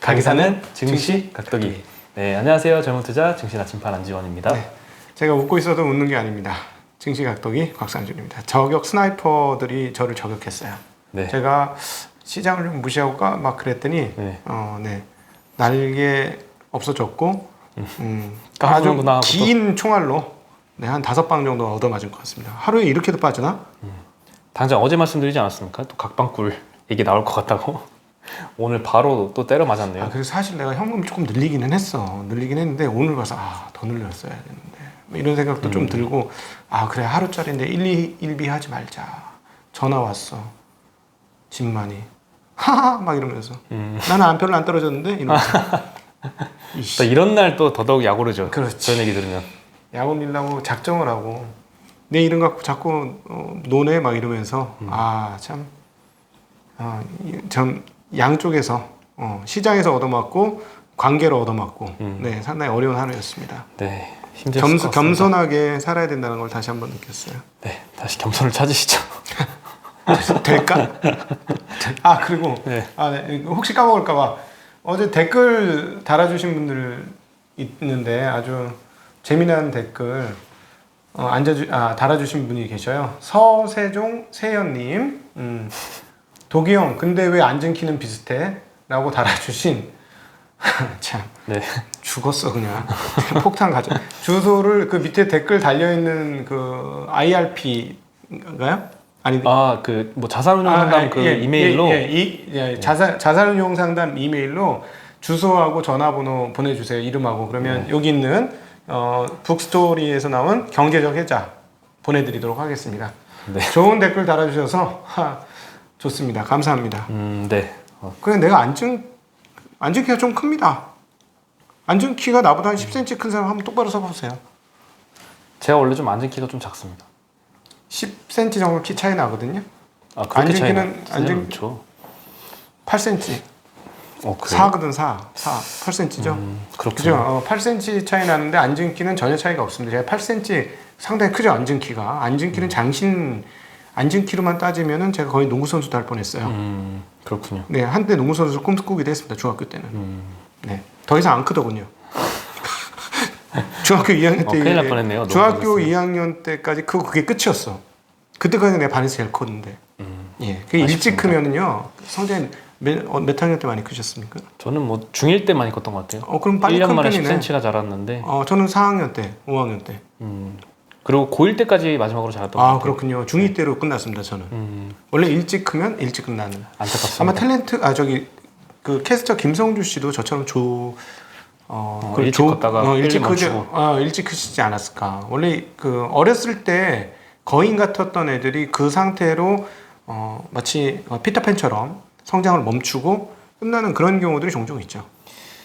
가기사는 증시 각도기. 네, 안녕하세요. 젊은 투자 증시 나침반 안지원입니다. 네, 제가 웃고 있어도 웃는 게 아닙니다. 증시 각도기 곽상준입니다. 저격 스나이퍼들이 저를 저격했어요. 네. 제가 시장을 좀 무시하고 막 그랬더니 네. 날개 없어졌고 아주 까부는구나, 긴 총알로 한 5방 정도 얻어맞은 것 같습니다. 하루에 이렇게도 빠지나? 당장 어제 말씀드리지 않았습니까? 또 각방꿀 얘기 나올 것 같다고. 오늘 바로 또 때려 맞았네요. 그래서 사실 내가 현금 조금 늘리기는 했어. 늘리긴 했는데 오늘 가서 더 늘렸어야 되는데 이런 생각도 좀 들고 그래 하루짜리인데 일비 하지 말자. 전화 왔어. 집만이 하하 막 이러면서 나는 별로 안 떨어졌는데 이러면서 또 이런 날 또 더더욱 약오르죠. 그렇지. 그런 얘기 들으면 약을 밀라고 작정을 하고 내 이름 갖고 자꾸 노네 막 이러면서 참 양쪽에서 시장에서 얻어맞고 관계로 얻어맞고 네 상당히 어려운 하루였습니다. 네, 힘들었을 것 같습니다. 겸손하게 살아야 된다는 걸 다시 한번 느꼈어요. 네, 다시 겸손을 찾으시죠. 될까? 그리고 네. 네. 혹시 까먹을까봐 어제 댓글 달아주신 분들 있는데 아주 재미난 댓글 달아주신 분이 계셔요. 서세종 세연님, 도기 형 근데 왜 앉은 키는 비슷해? 라고 달아주신 참 네. 죽었어 그냥 폭탄 가져. 주소를 그 밑에 댓글 달려 있는 그 IRP인가요? 아니 그 뭐 자산운용 상담 이메일로 자산운용 상담 이메일로 주소하고 전화번호 보내주세요. 이름하고 그러면 여기 있는 북스토리에서 나온 경제적 해자 보내드리도록 하겠습니다. 네. 좋은 댓글 달아주셔서 좋습니다. 감사합니다. 네. 그래 내가 앉은 키가 좀 큽니다. 앉은 키가 나보다 한 10cm 큰 사람 한번 똑바로 서보세요. 제가 원래 좀 앉은 키가 좀 작습니다. 10cm 정도 키 차이 나거든요. 그렇게 앉은 차이 키는 않죠. 8cm. 그래요? 4거든 8cm죠. 그렇군요. 그죠? 8cm 차이 나는데 앉은 키는 전혀 차이가 없습니다. 제가 8cm 상당히 크죠. 앉은 키가. 앉은 키는 앉은 키로만 따지면은 제가 거의 농구 선수도 할 뻔했어요. 그렇군요. 네, 한때 농구 선수 꿈꾸기도 했습니다. 중학교 때는. 네, 더 이상 안 크더군요. 중학교 2학년 때 큰일 날 뻔했네요. 중학교 2학년 때까지 그게 끝이었어. 그때까지 내가 반에서 제일 컸는데. 그게 일찍 크면은요 성장이 몇 학년 때 많이 크셨습니까? 저는 뭐 중1 때 많이 컸던 것 같아요. 그럼 빨리 1년 큰 만에 편이네. 10cm가 자랐는데. 저는 4학년 때, 5학년 때. 그리고 고1 때까지 마지막으로 자랐던 것 같아요. 그렇군요. 중2 때로 끝났습니다. 저는. 원래 일찍 크면 일찍 끝나는. 안타깝습니다. 아마 탤런트 그 캐스터 김성주 씨도 저처럼 일찍 컸다가 일찍 크시지 않았을까. 원래 그 어렸을 때 거인 같았던 애들이 그 상태로 마치 피터팬처럼 성장을 멈추고 끝나는 그런 경우들이 종종 있죠.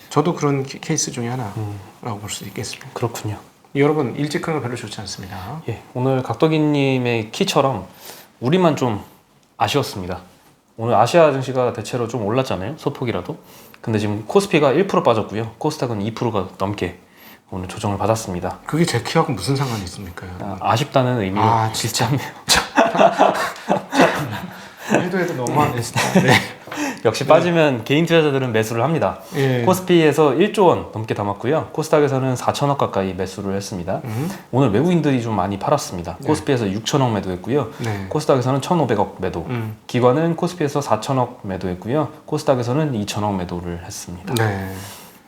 저도 그런 케이스 중에 하나라고 볼 수 있겠습니다. 그렇군요. 여러분 일찍 크는 거 별로 좋지 않습니다. 오늘 각도기님의 키처럼 우리만 좀 아쉬웠습니다. 오늘 아시아 증시가 대체로 좀 올랐잖아요. 소폭이라도. 근데 지금 코스피가 1% 빠졌고요. 코스닥은 2%가 넘게 오늘 조정을 받았습니다. 그게 제 키하고 무슨 상관이 있습니까? 아쉽다는 의미로 비슷하네요. 해도 너무하네 진짜. 네. 역시 빠지면 개인 투자자들은 매수를 합니다. 코스피에서 1조 원 넘게 담았고요. 코스닥에서는 4천억 가까이 매수를 했습니다. 오늘 외국인들이 좀 많이 팔았습니다. 코스피에서 6천억 매도했고요. 코스닥에서는 1,500억 매도. 기관은 코스피에서 4천억 매도했고요. 코스닥에서는 2천억 매도를 했습니다.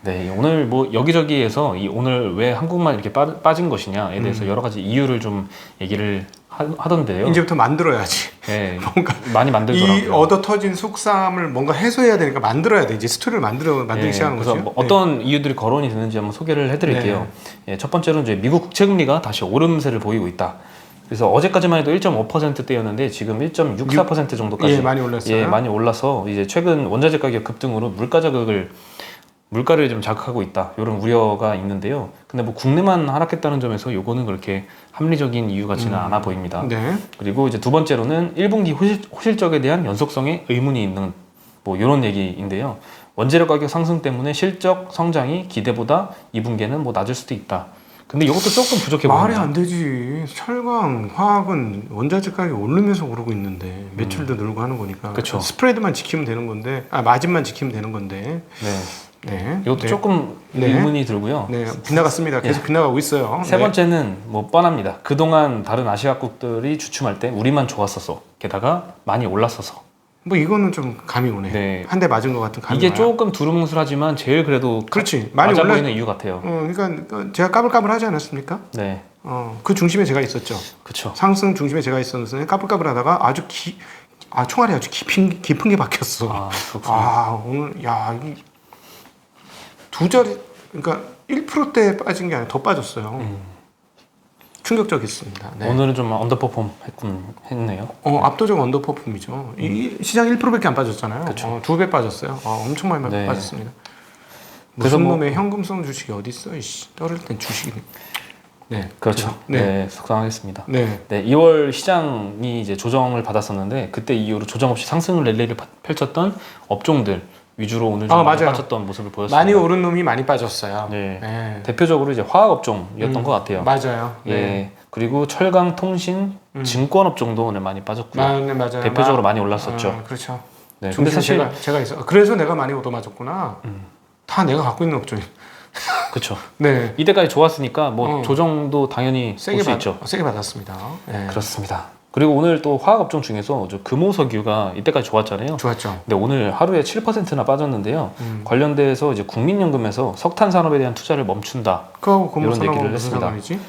네, 오늘 뭐 여기저기에서 오늘 왜 한국만 이렇게 빠진 것이냐에 대해서 여러 가지 이유를 좀 얘기를 하던데요. 이제부터 만들어야지. 네, 뭔가 많이 만들더라고요. 이 얻어 터진 속삼을 뭔가 해소해야 되니까 만들어야 돼. 이제 스토리를 만들기 시작하는 그래서 거죠. 뭐 어떤 이유들이 거론이 되는지 한번 소개를 해드릴게요. 첫 번째로는 이제 미국 국채 금리가 다시 오름세를 보이고 있다. 그래서 어제까지만 해도 1.5%대였는데 지금 1.64% 정도까지 많이 올랐어요. 많이 올라서 이제 최근 원자재 가격 급등으로 물가를 좀 자극하고 있다. 이런 우려가 있는데요. 근데 뭐 국내만 하락했다는 점에서 요거는 그렇게 합리적인 이유 같지는 않아 보입니다. 그리고 이제 두 번째로는 1분기 호실적에 대한 연속성에 의문이 있는 뭐 이런 얘기인데요. 원재료 가격 상승 때문에 실적 성장이 기대보다 2분기에는 뭐 낮을 수도 있다. 근데 이것도 조금 부족해 말이 보입니다. 안 되지. 철강, 화학은 원자재 가격이 오르면서 오르고 있는데 매출도 늘고 하는 거니까. 그쵸. 스프레드만 지키면 되는 건데, 마진만 지키면 되는 건데. 네. 네. 이것도 네. 조금 네. 의문이 들고요. 네, 빗나갔습니다. 계속 빗나가고 있어요. 세 네. 번째는 뭐 뻔합니다. 그동안 다른 아시아 각국들이 주춤할 때 우리만 좋았었어. 게다가 많이 올랐어서. 뭐 이거는 좀 감이 오네. 네. 한 대 맞은 것 같은 감이 이게 와요. 조금 두루뭉술하지만 제일 그래도 그렇지. 많이 맞아 올라. 보이는 이유 같아요. 그러니까 제가 까불까불하지 않았습니까? 네, 그 중심에 제가 있었죠. 그렇죠. 상승 중심에 제가 있었는데 까불까불하다가 총알이 아주 깊은 게 박혔어. 아, 그렇군요. 오늘 두 자리, 그러니까 1%대 빠진 게 아니라 더 빠졌어요. 충격적이었습니다. 네. 오늘은 좀 언더퍼폼 했네요. 압도적 언더퍼폼이죠. 이 시장 1%밖에 안 빠졌잖아요. 그쵸. 2배 빠졌어요. 엄청 많이 네. 빠졌습니다. 그래서 무슨 뭐- 놈의 현금성 주식이 어디 있어? 이씨, 떨어질 땐 주식이. 네, 그렇죠. 네, 네, 속상하겠습니다. 네. 네, 2월 시장이 이제 조정을 받았었는데 그때 이후로 조정 없이 상승 랠리를 펼쳤던 업종들 위주로 오늘 좀 많이 맞아요. 빠졌던 모습을 보였습니다. 많이 오른 놈이 많이 빠졌어요. 네. 네. 대표적으로 이제 화학 업종이었던 것 같아요. 맞아요. 예. 네. 그리고 철강, 통신, 증권 업종도 오늘 많이 빠졌고요. 네, 맞아요. 대표적으로 많이 올랐었죠. 그렇죠. 네. 근데 사실 제가 있어. 그래서 내가 많이 얻어맞았구나. 다 내가 갖고 있는 업종이. 그렇죠. 네. 이때까지 좋았으니까 뭐 조정도 당연히 볼 수 있죠. 세게 받았습니다. 네. 그렇습니다. 그리고 오늘 또 화학 업종 중에서 금호석유가 이때까지 좋았잖아요. 좋았죠. 근데 오늘 하루에 7%나 빠졌는데요. 관련돼서 이제 국민연금에서 석탄 산업에 대한 투자를 멈춘다. 그거하고 이런 고무선하고 얘기를 무슨 했습니다. 상관이지?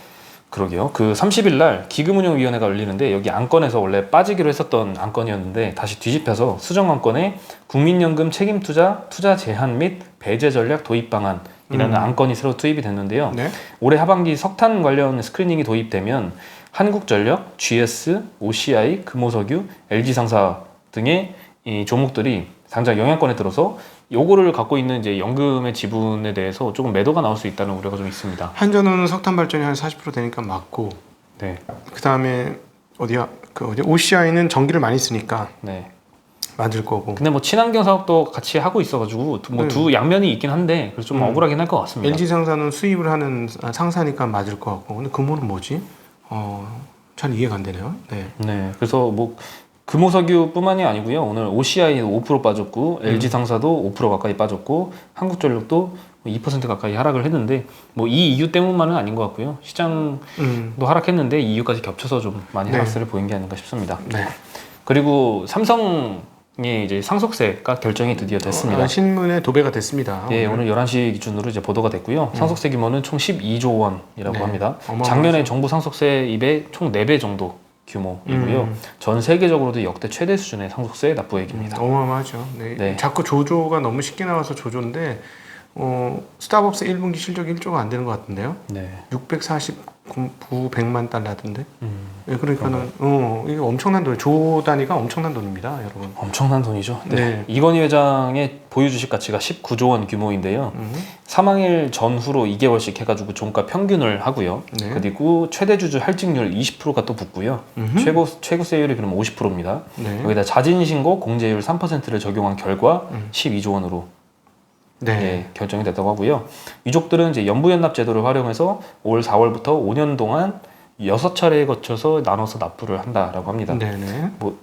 그러게요. 그 30일 날 기금운용위원회가 열리는데 여기 안건에서 원래 빠지기로 했었던 안건이었는데 다시 뒤집혀서 수정 안건에 국민연금 책임투자 투자 제한 및 배제 전략 도입 방안이라는 안건이 새로 투입이 됐는데요. 네. 올해 하반기 석탄 관련 스크리닝이 도입되면 한국전력, GS, OCI, 금호석유, LG상사 등의 이 종목들이 당장 영향권에 들어서 요거를 갖고 있는 이제 연금의 지분에 대해서 조금 매도가 나올 수 있다는 우려가 좀 있습니다. 한전은 석탄 발전이 한 40% 되니까 맞고, 네, 그 다음에 OCI는 전기를 많이 쓰니까 네. 맞을 거고. 근데 뭐 친환경 사업도 같이 하고 있어가지고 뭐 두 양면이 있긴 한데 그래서 좀 억울하긴 할 것 같습니다. LG 상사는 수입을 하는 상사니까 맞을 것 같고, 근데 금호는 뭐지? 잘 이해가 안 되네요. 네. 네, 그래서 뭐 금호석유뿐만이 아니고요. 오늘 OCI도 5% 빠졌고 LG상사도 5% 가까이 빠졌고 한국전력도 2% 가까이 하락을 했는데 뭐 이 이유 때문만은 아닌 것 같고요. 시장도 하락했는데 이 이유까지 겹쳐서 좀 많이 하락세를 보인 게 아닌가 싶습니다. 네. 그리고 삼성의 이제 상속세가 결정이 드디어 됐습니다. 신문에 도배가 됐습니다. 예, 오늘 11시 기준으로 이제 보도가 됐고요. 상속세 규모는 총 12조 원이라고 네. 합니다. 어마어마하죠. 작년에 정부 상속세입의 총 4배 정도 규모이고요. 전 세계적으로도 역대 최대 수준의 상속세 납부액입니다. 어마어마하죠. 네. 네. 자꾸 조조가 너무 쉽게 나와서 조조인데, 스타벅스 1분기 실적 1조가 안 되는 것 같은데요. 네. 649,100만 달러던데. 네, 그러니까는 이게 엄청난 돈, 조 단위가 엄청난 돈입니다, 여러분. 엄청난 돈이죠. 네. 네. 이건희 회장의 보유 주식 가치가 19조 원 규모인데요. 사망일 전후로 2개월씩 해가지고 종가 평균을 하고요. 네. 그리고 최대 주주 할증률 20%가 또 붙고요. 최고세율이 그럼 50%입니다. 네. 여기다 자진신고 공제율 3%를 적용한 결과 12조 원으로 네. 예, 결정이 됐다고 하고요. 유족들은 이제 연부연납 제도를 활용해서 올 4월부터 5년 동안 6차례에 거쳐서 나눠서 납부를 한다라고 합니다. 네네. 뭐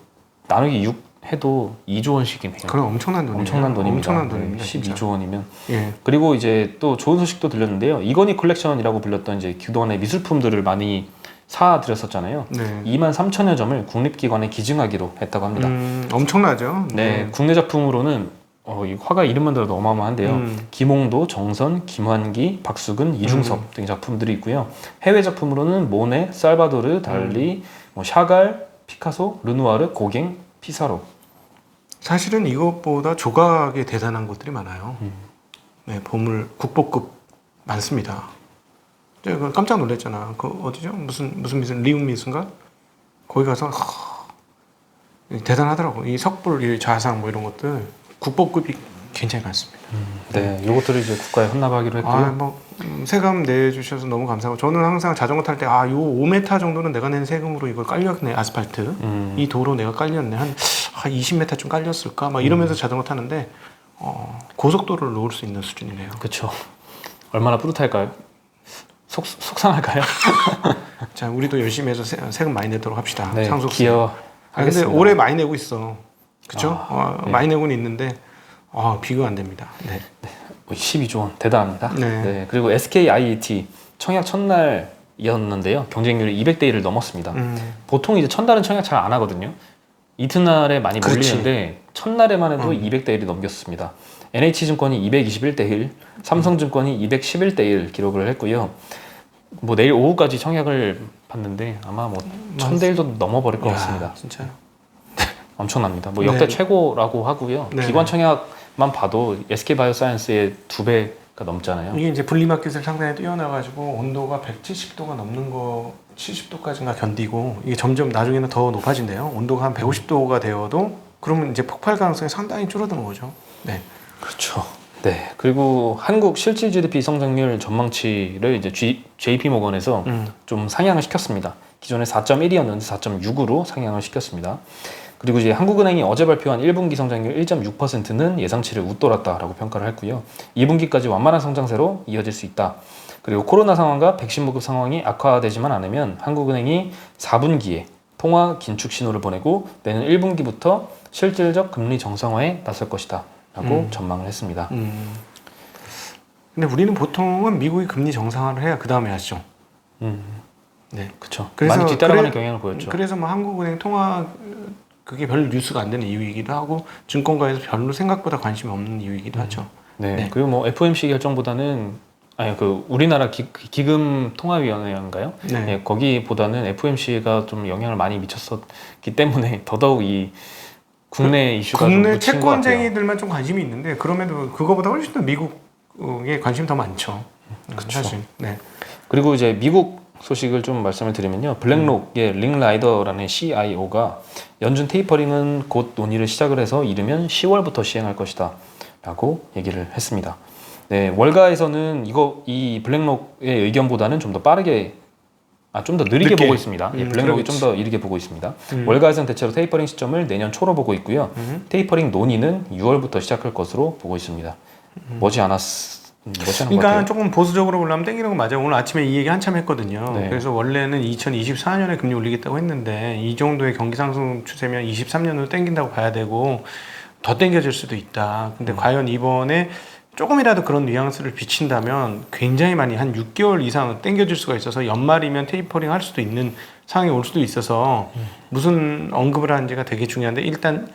나누기 6 해도 2조 원씩이네요. 그럼 엄청난 돈이에요. 엄청난 돈입니다. 엄청난 돈입니다. 네, 12조 진짜. 원이면. 예. 그리고 이제 또 좋은 소식도 들렸는데요. 이건희 컬렉션이라고 불렸던 이제 그동안의 미술품들을 많이 사드렸었잖아요. 네. 23,000여 점을 국립기관에 기증하기로 했다고 합니다. 엄청나죠. 네, 국내 작품으로는 이 화가 이름만 들어도 어마어마한데요. 김홍도, 정선, 김환기, 박수근, 이중섭 등의 작품들이 있고요. 해외 작품으로는 모네, 살바도르, 달리, 뭐 샤갈, 피카소, 르누아르, 고갱, 피사로. 사실은 이것보다 조각에 대단한 것들이 많아요. 네, 보물 국보급 많습니다. 제가 깜짝 놀랐잖아. 그 어디죠? 무슨 미술 리움 미술인가? 거기 가서 대단하더라고. 이 석불, 이 좌상 뭐 이런 것들 국보급이 굉장히 많습니다. 네, 이것들을 이제 국가에 헌납하기로 했고요. 세금 내주셔서 너무 감사하고, 저는 항상 자전거 탈 때 요 5m 정도는 내가 낸 세금으로 이걸 깔렸네. 아스팔트 이 도로 내가 깔렸네. 한 20m 좀 깔렸을까 막 이러면서 자전거 타는데 고속도로를 놓을 수 있는 수준이네요. 그렇죠. 얼마나 뿌듯할까요? 속상할까요? 자, 우리도 열심히 해서 세금 많이 내도록 합시다. 네, 상속세. 기여. 근데 하겠습니다. 올해 많이 내고 있어. 그쵸? 네. 많이 내고는 있는데 비교가 안 됩니다. 네. 12조 원 대단합니다. 네. 그리고 SK IET 청약 첫날이었는데요. 경쟁률이 200대 1을 넘었습니다. 보통 이제 첫날은 청약 잘 안 하거든요. 이튿날에 많이 그렇지. 몰리는데 첫날에만 해도 200대 1이 넘겼습니다. NH증권이 221대 1, 삼성증권이 211대 1 기록을 했고요. 뭐 내일 오후까지 청약을 봤는데 아마 뭐 1000대 1도 넘어버릴 것 같습니다. 진짜. 엄청납니다. 뭐 역대 네. 최고라고 하고요. 네. 기관 청약만 봐도 SK바이오사이언스의 2배가 넘잖아요. 이게 이제 분리마켓을 상당히 뛰어나가지고 온도가 170도가 넘는 거 70도까지인가 견디고 이게 점점 나중에는 더 높아진대요. 온도가 한 150도가 되어도 그러면 이제 폭발 가능성이 상당히 줄어드는 거죠. 네. 그렇죠. 네. 그리고 한국 실질 GDP 성장률 전망치를 이제 JP 모건에서 좀 상향을 시켰습니다. 기존에 4.1이었는데 4.6으로 상향을 시켰습니다. 그리고 이제 한국은행이 어제 발표한 1분기 성장률 1.6%는 예상치를 웃돌았다라고 평가를 했고요. 2분기까지 완만한 성장세로 이어질 수 있다. 그리고 코로나 상황과 백신 보급 상황이 악화되지만 않으면 한국은행이 4분기에 통화 긴축 신호를 보내고 내년 1분기부터 실질적 금리 정상화에 나설 것이다 라고 전망을 했습니다. 근데 우리는 보통은 미국이 금리 정상화를 해야 그 다음에 하죠. 네. 그렇죠. 그래서 많이 뒤따라가는 경향을 보였죠. 그래서 뭐 한국은행 통화 그게 별로 뉴스가 안 되는 이유이기도 하고 증권가에서 별로 생각보다 관심이 없는 이유이기도 하죠. 네. 네. 그리고 뭐 FOMC 결정보다는 우리나라 기금 통화위원회인가요? 네. 예, 거기보다는 FOMC가 좀 영향을 많이 미쳤었기 때문에 더더욱 이 국내 이슈가 좀 국내 묻힌 것 같아요. 채권쟁이들만 좀 관심이 있는데 그럼에도 그거보다 훨씬 더 미국에 관심 더 많죠. 그쵸. 사실. 네. 그리고 이제 미국 소식을 좀 말씀을 드리면요. 블랙록의 링라이더라는 CIO가 연준 테이퍼링은 곧 논의를 시작을 해서 이르면 10월부터 시행할 것이다 라고 얘기를 했습니다. 네, 월가에서는 이 블랙록의 의견보다는 좀 더 빠르게 좀 더 느리게 늦게. 보고 있습니다. 예, 블랙록이 좀 더 이르게 보고 있습니다. 월가에서는 대체로 테이퍼링 시점을 내년 초로 보고 있고요. 테이퍼링 논의는 6월부터 시작할 것으로 보고 있습니다. 머지않은 것 그러니까 같아요. 조금 보수적으로 보려면 땡기는 건 맞아요. 오늘 아침에 이 얘기 한참 했거든요. 네. 그래서 원래는 2024년에 금리 올리겠다고 했는데 이 정도의 경기 상승 추세면 23년으로 땡긴다고 봐야 되고 더 땡겨질 수도 있다. 근데 과연 이번에 조금이라도 그런 뉘앙스를 비친다면 굉장히 많이 한 6개월 이상 땡겨질 수가 있어서 연말이면 테이퍼링 할 수도 있는 상황이 올 수도 있어서 무슨 언급을 하는지가 되게 중요한데 일단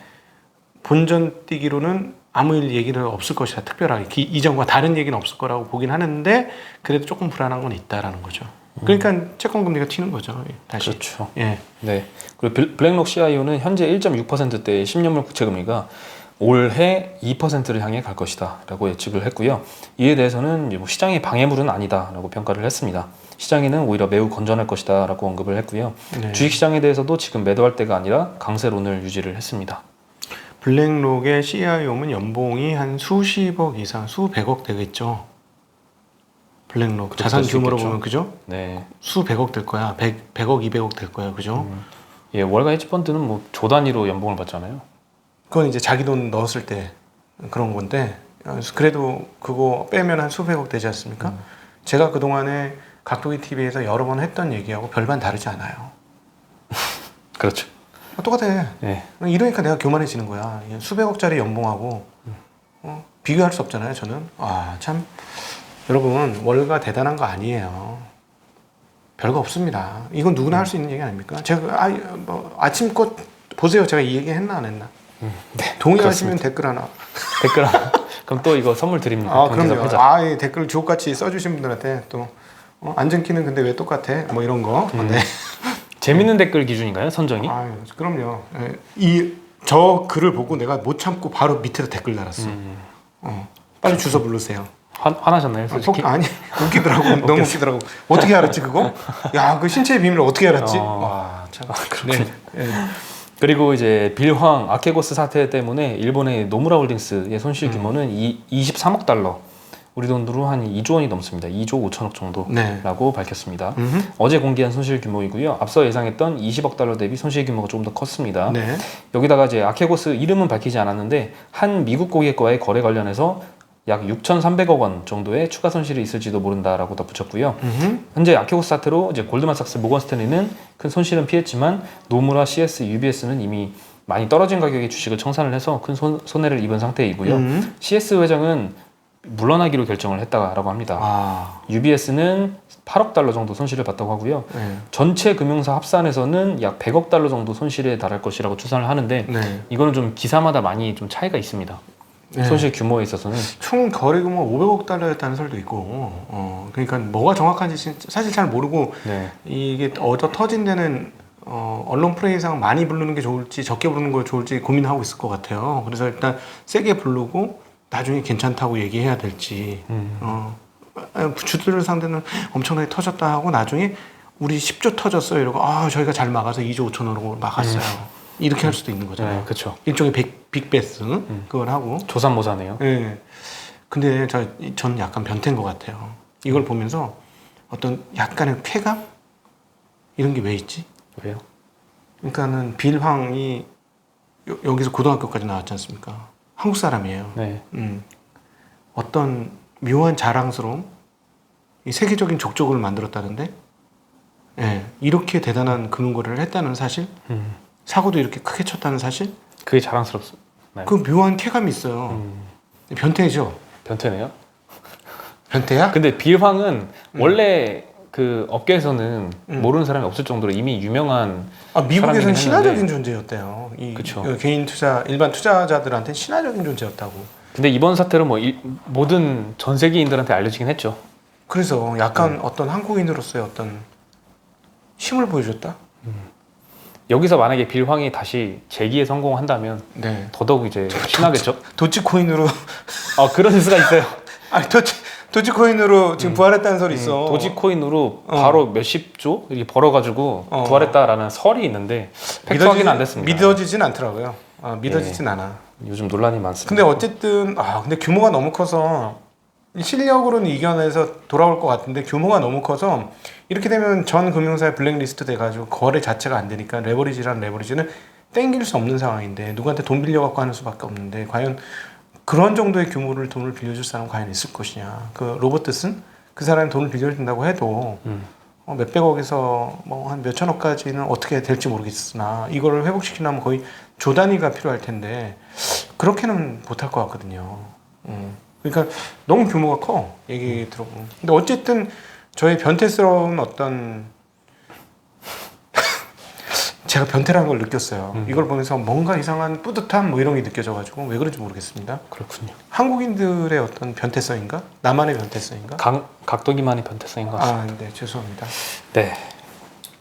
본전 뛰기로는 아무 얘기는 없을 것이다. 특별하게 이전과 다른 얘기는 없을 거라고 보긴 하는데 그래도 조금 불안한 건 있다라는 거죠. 그러니까 채권 금리가 튀는 거죠. 다시. 그렇죠. 예. 네. 그리고 블랙록 CIO는 현재 1.6%대의 10년물 국채 금리가 올해 2%를 향해 갈 것이다 라고 예측을 했고요. 이에 대해서는 뭐 시장의 방해물은 아니다 라고 평가를 했습니다. 시장에는 오히려 매우 건전할 것이다 라고 언급을 했고요. 네. 주식시장에 대해서도 지금 매도할 때가 아니라 강세론을 유지를 했습니다. 블랙록의 CIO면 연봉이 한 수십억 이상, 수백억 되겠죠. 블랙록 그렇게 자산 될수 규모로 있겠죠. 보면 그죠? 네. 수백억 될 거야. 100억, 200억 될 거야. 그죠? 예, 월가 헤지펀드는 뭐 조 단위로 연봉을 받잖아요. 그건 이제 자기 돈 넣었을 때 그런 건데 그래도 그거 빼면 한 수백억 되지 않습니까? 제가 그동안에 각도기 TV에서 여러 번 했던 얘기하고 별반 다르지 않아요. 그렇죠. 똑같아. 네. 이러니까 내가 교만해지는 거야. 수백억짜리 연봉하고 비교할 수 없잖아요. 저는 참 여러분 월가 대단한 거 아니에요. 별거 없습니다. 이건 누구나 할 수 있는 얘기 아닙니까? 제가 아침껏 보세요. 제가 이 얘기 했나 안 했나? 네, 동의하시면 댓글 하나. 댓글 하나. 그럼 또 이거 선물 드립니다. 그럼요. 회자. 이 댓글 주옥같이 써주신 분들한테 또 안전키는 근데 왜 똑같아? 뭐 이런 거. 네. 재밌는 댓글 기준인가요? 선정이? 그럼요. 저 글을 보고 내가 못 참고 바로 밑에다 댓글 달았어. 빨리 주소 부르세요. 화나셨나요? 솔직히? 아니 웃기더라고. 너무 웃기더라고. 어떻게 알았지 그거? 야, 그 신체의 비밀을 어떻게 알았지? 와, 참. 그렇군요. 그리고 이제 빌황 아케고스 사태 때문에 일본의 노무라 홀딩스의 손실 규모는 23억 달러, 우리 돈으로 한 2조 원이 넘습니다. 2조 5천억 정도라고 밝혔습니다. 어제 공개한 손실 규모이고요. 앞서 예상했던 20억 달러 대비 손실 규모가 조금 더 컸습니다. 네. 여기다가 이제 아케고스 이름은 밝히지 않았는데 한 미국 고객과의 거래 관련해서 약 6,300억 원 정도의 추가 손실이 있을지도 모른다라고 덧붙였고요. 현재 아키오스 사태로 이제 골드만삭스, 모건스탠리는 큰 손실은 피했지만 노무라, CS, UBS는 이미 많이 떨어진 가격의 주식을 청산을 해서 큰 손해를 입은 상태이고요. CS 회장은 물러나기로 결정을 했다라고 합니다. UBS는 8억 달러 정도 손실을 봤다고 하고요. 전체 금융사 합산해서는 약 100억 달러 정도 손실에 달할 것이라고 추산을 하는데 이거는 좀 기사마다 많이 좀 차이가 있습니다. 손실 규모에 있어서는 총 거래 규모 500억 달러였다는 설도 있고, 그러니까 뭐가 정확한지 사실 잘 모르고 이게 얻어 터진 데는 언론 프레임상 많이 부르는 게 좋을지 적게 부르는 거 좋을지 고민하고 있을 것 같아요. 그래서 일단 세게 부르고 나중에 괜찮다고 얘기해야 될지, 주주들 상대는 엄청나게 터졌다 하고 나중에 우리 10조 터졌어요 이러고 저희가 잘 막아서 2조 5천억으로 막았어요. 이렇게 할 수도 있는 거잖아요. 그렇죠. 일종의 빅베스 그걸 하고 조삼모사네요. 근데 전 약간 변태인 것 같아요. 이걸 보면서 어떤 약간의 쾌감 이런 게 왜 있지? 왜요? 그러니까는 빌황이 여기서 고등학교까지 나왔지 않습니까? 한국 사람이에요. 어떤 묘한 자랑스러움, 이 세계적인 족적을 만들었다는데, 이렇게 대단한 금융거래를 했다는 사실, 사고도 이렇게 크게 쳤다는 사실, 그게 자랑스럽습니다. 그 묘한 쾌감이 있어요. 변태죠. 변태네요. 변태야? 근데 빌황은 원래 그 업계에서는 모르는 사람이 없을 정도로 이미 유명한 미국에서는 사람이긴 신화적인 했는데. 존재였대요. 그쵸. 개인 일반 투자자들한테는 신화적인 존재였다고. 근데 이번 사태로 뭐 모든 전 세계인들한테 알려지긴 했죠. 그래서 약간 어떤 한국인으로서의 어떤 힘을 보여줬다. 여기서 만약에 빌황이 다시 재기에 성공한다면 더더욱 이제 신나겠죠. 도치코인으로 그런 뉴스가 있어요. 아니 도치코인으로 지금 부활했다는 설이 있어. 도지코인으로 바로 몇십 조 이렇게 벌어가지고 부활했다라는 설이 있는데 팩트 확인은 안 됐습니다. 믿어지진 않더라고요. 믿어지진 않아. 요즘 논란이 많습니다. 근데 어쨌든 근데 규모가 너무 커서 실력으로는 이겨내서 돌아올 것 같은데 규모가 너무 커서 이렇게 되면 전 금융사에 블랙리스트 돼가지고 거래 자체가 안 되니까 레버리지는 땡길 수 없는 상황인데 누구한테 돈 빌려갖고 하는 수밖에 없는데 과연 그런 정도의 규모를 돈을 빌려줄 사람 과연 있을 것이냐. 그 로버트슨 그 사람이 돈을 빌려준다고 해도 몇백억에서 뭐 한 몇천억까지는 어떻게 될지 모르겠으나 이거를 회복시키려면 거의 조 단위가 필요할 텐데 그렇게는 못할 것 같거든요. 그러니까 너무 규모가 커 얘기 들어보면. 근데 어쨌든 저의 변태스러운 어떤 제가 변태라는 걸 느꼈어요. 이걸 보면서 뭔가 이상한 뿌듯함 뭐 이런 게 느껴져가지고 왜 그런지 모르겠습니다. 그렇군요. 한국인들의 어떤 변태성인가? 나만의 변태성인가? 각도기만의 변태성인 것 같습니다. 네, 죄송합니다. 네.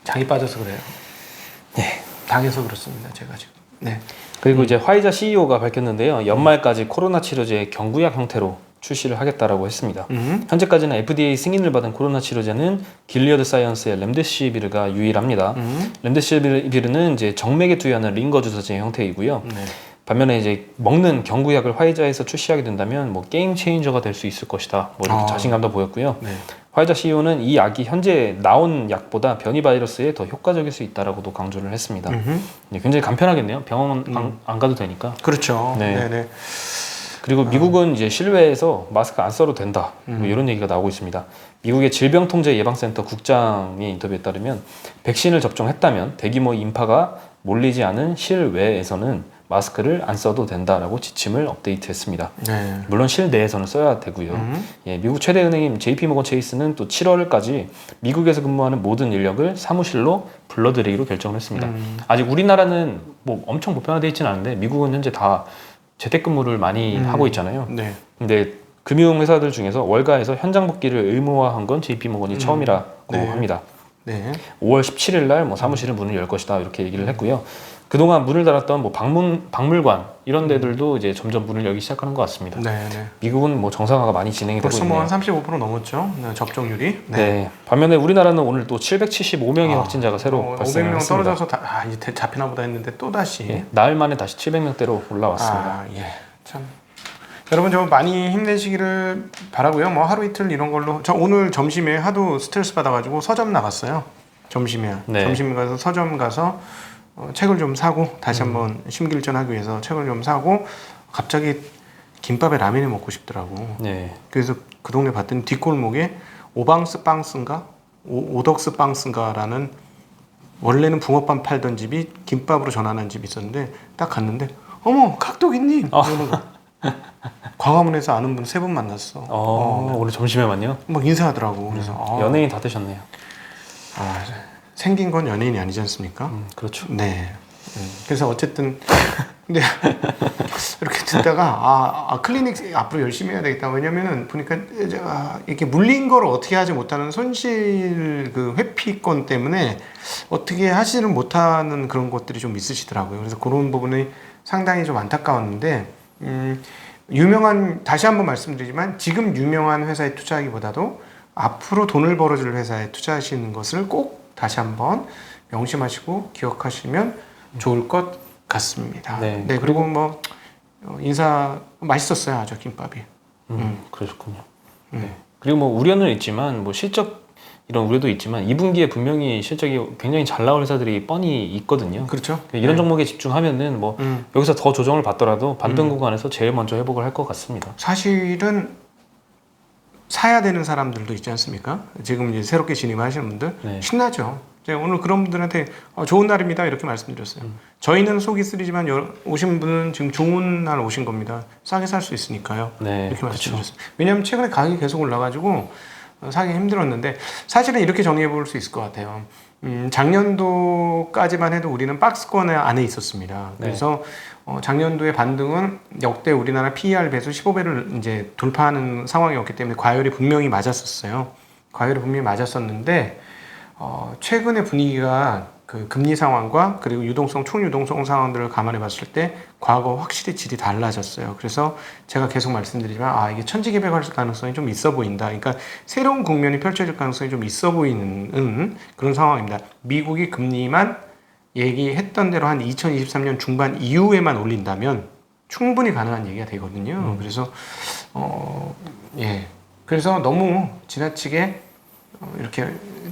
장이 빠져서 그래요. 당해서 그렇습니다. 제가 지금. 그리고 이제 화이자 CEO가 밝혔는데요. 연말까지 코로나 치료제 경구약 형태로 출시를 하겠다라고 했습니다. 현재까지는 FDA 승인을 받은 코로나 치료제는 길리어드 사이언스의 렘데시비르가 유일합니다. 렘데시비르는 이제 정맥에 투여하는 링거 주사제 형태이고요. 반면에 이제 먹는 경구약을 화이자에서 출시하게 된다면 뭐 게임 체인저가 될 수 있을 것이다. 뭐 이렇게 자신감도 보였고요. 화이자 CEO는 이 약이 현재 나온 약보다 변이 바이러스에 더 효과적일 수 있다라고도 강조를 했습니다. 굉장히 간편하겠네요. 병원 안 가도 되니까. 그렇죠. 네. 그리고 미국은 이제 실외에서 마스크 안 써도 된다. 뭐 이런 얘기가 나오고 있습니다. 미국의 질병통제예방센터 국장의 인터뷰에 따르면 백신을 접종했다면 대규모 인파가 몰리지 않은 실외에서는 마스크를 안 써도 된다라고 지침을 업데이트했습니다. 물론 실내에서는 써야 되고요. 미국 최대 은행인 JP모건 체이스는 또 7월까지 미국에서 근무하는 모든 인력을 사무실로 불러들이기로 결정을 했습니다. 아직 우리나라는 뭐 엄청 보편화되어 있지는 않은데 미국은 현재 다 재택근무를 많이 하고 있잖아요. 근데 금융회사들 중에서 월가에서 현장 복귀를 의무화한 건 JP모건이 처음이라고 합니다. 5월 17일 날 뭐 사무실은 문을 열 것이다 이렇게 얘기를 했고요. 그동안 문을 닫았던 뭐 박물관 이런 데들도 이제 점점 문을 열기 시작하는 것 같습니다. 미국은 뭐 정상화가 많이 진행이 되고 있네요. 벌써 뭐 한 35% 넘었죠. 접종률이. 반면에 우리나라는 오늘 또 775명의 확진자가 새로 발생을 500명 했습니다. 떨어져서 이제 잡히나 보다 했는데 또 다시 나흘 만에 다시 700명대로 올라왔습니다. 참. 여러분 좀 많이 힘내시기를 바라고요. 뭐 하루 이틀 이런 걸로 저 오늘 점심에 하도 스트레스 받아가지고 서점 나갔어요. 점심에 점심 가서 서점 가서 책을 좀 사고 다시 한번 심기일전하기 위해서 책을 좀 사고 갑자기 김밥에 라면이 먹고 싶더라고. 네. 그래서 그 동네 봤더니 뒷골목에 오방스 빵스인가 오덕스 빵스인가라는 원래는 붕어빵 팔던 집이 김밥으로 전환한 집이 있었는데 딱 갔는데 어머 각도기님 이러는 거. 광화문에서 아는 분 3분 만났어. 오늘 점심에만요? 막 인사하더라고. 그래서 연예인 다 되셨네요. 생긴 건 연예인이 아니지 않습니까? 그렇죠. 네. 그래서 어쨌든 근데 이렇게 듣다가 클리닉 앞으로 열심히 해야 되겠다. 왜냐면은 보니까 이렇게 물린 걸 어떻게 하지 못하는 손실 그 회피권 때문에 어떻게 하지는 못하는 그런 것들이 좀 있으시더라고요. 그래서 그런 부분이 상당히 좀 안타까웠는데 유명한 다시 한번 말씀드리지만 지금 유명한 회사에 투자하기보다도 앞으로 돈을 벌어줄 회사에 투자하시는 것을 꼭 다시 한번 명심하시고 기억하시면 좋을 것 같습니다. 네. 그리고 뭐 인사 맛있었어요, 아주 김밥이. 그러셨군요. 네. 그리고 뭐 우려는 있지만 뭐 실적 이런 우려도 있지만 2분기에 분명히 실적이 굉장히 잘 나올 회사들이 뻔히 있거든요. 그렇죠. 이런 종목에 집중하면은 뭐 여기서 더 조정을 받더라도 반등 구간에서 제일 먼저 회복을 할 것 같습니다. 사실은 사야 되는 사람들도 있지 않습니까? 지금 이제 새롭게 진입하시는 분들 네. 신나죠. 제가 오늘 그런 분들한테 좋은 날입니다 이렇게 말씀드렸어요. 저희는 속이 쓰리지만 오신 분은 지금 좋은 날 오신 겁니다. 싸게 살 수 있으니까요. 네, 이렇게 말씀드렸어요. 왜냐하면 최근에 가격이 계속 올라가지고 사기 힘들었는데 사실은 이렇게 정리해 볼 수 있을 것 같아요. 작년도까지만 해도 우리는 박스권 안에 있었습니다. 그래서 작년도의 반등은 역대 우리나라 PER 배수 15배를 이제 돌파하는 상황이었기 때문에 과열이 분명히 맞았었어요. 과열이 분명히 맞았었는데 최근의 분위기가 그 금리 상황과 그리고 유동성, 총유동성 상황들을 감안해 봤을 때 과거 확실히 질이 달라졌어요. 그래서 제가 계속 말씀드리지만 이게 천지개벽할 가능성이 좀 있어 보인다. 그러니까 새로운 국면이 펼쳐질 가능성이 좀 있어 보이는 그런 상황입니다. 미국이 금리만 얘기했던 대로 한 2023년 중반 이후에만 올린다면 충분히 가능한 얘기가 되거든요. 그래서 그래서 너무 지나치게 이렇게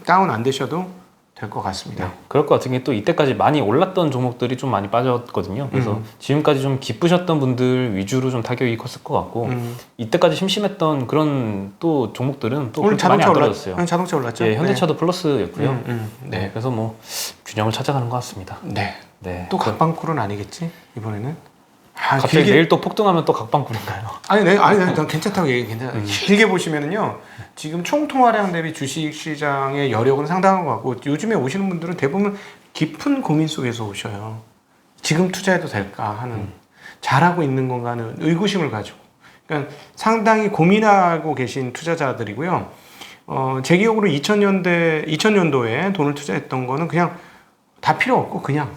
다운 안 되셔도 될 것 같습니다. 네, 그럴 것 같은 게 또 이때까지 많이 올랐던 종목들이 좀 많이 빠졌거든요. 그래서 지금까지 좀 기쁘셨던 분들 위주로 좀 타격이 컸을 것 같고 이때까지 심심했던 그런 또 종목들은 또 오늘 많이 자동차 안 떨어졌어요. 자동차 올랐죠? 예, 현대차도 플러스였고요. 네. 그래서 뭐 균형을 찾아가는 것 같습니다. 네. 네. 또 각방쿨은 아니겠지 이번에는? 갑자기 내일 또 폭등하면 또 각방꿀인가요? 난 괜찮다고 얘기 괜찮아. 길게 보시면은요. 지금 총 통화량 대비 주식 시장의 여력은 상당한 것 같고 요즘에 오시는 분들은 대부분 깊은 고민 속에서 오셔요. 지금 투자해도 될까 하는 잘하고 있는 건가 하는 의구심을 가지고. 그러니까 상당히 고민하고 계신 투자자들이고요. 제 기억으로 2000년도에 돈을 투자했던 거는 그냥 다 필요 없고 그냥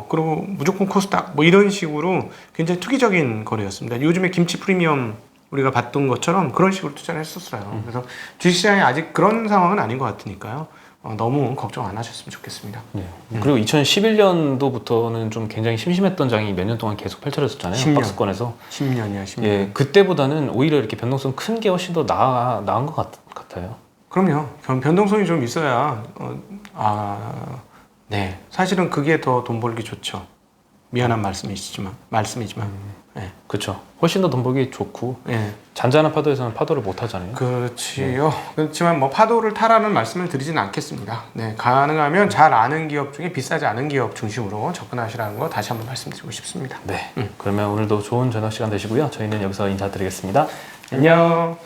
그리고 무조건 코스닥 뭐 이런 식으로 굉장히 투기적인 거래였습니다. 요즘에 김치 프리미엄 우리가 봤던 것처럼 그런 식으로 투자를 했었어요. 그래서 주식시장이 아직 그런 상황은 아닌 것 같으니까요. 너무 걱정 안 하셨으면 좋겠습니다. 네. 그리고 2011년도부터는 좀 굉장히 심심했던 장이 몇 년 동안 계속 펼쳐졌잖아요. 10년. 박스권에서. 10년이야, 10년. 예, 그때보다는 오히려 이렇게 변동성 큰 게 훨씬 더 나은 것 같아요. 그럼요. 변동성이 좀 있어야 네, 사실은 그게 더 돈 벌기 좋죠. 미안한 말씀이지만. 네. 그렇죠. 훨씬 더 돈 벌기 좋고 네. 잔잔한 파도에서는 파도를 못 하잖아요. 그렇지요. 그렇지만 뭐 파도를 타라는 말씀을 드리지는 않겠습니다. 네, 가능하면 잘 아는 기업 중에 비싸지 않은 기업 중심으로 접근하시라는 거 다시 한번 말씀드리고 싶습니다. 네. 그러면 오늘도 좋은 저녁 시간 되시고요. 저희는 여기서 인사드리겠습니다. 안녕.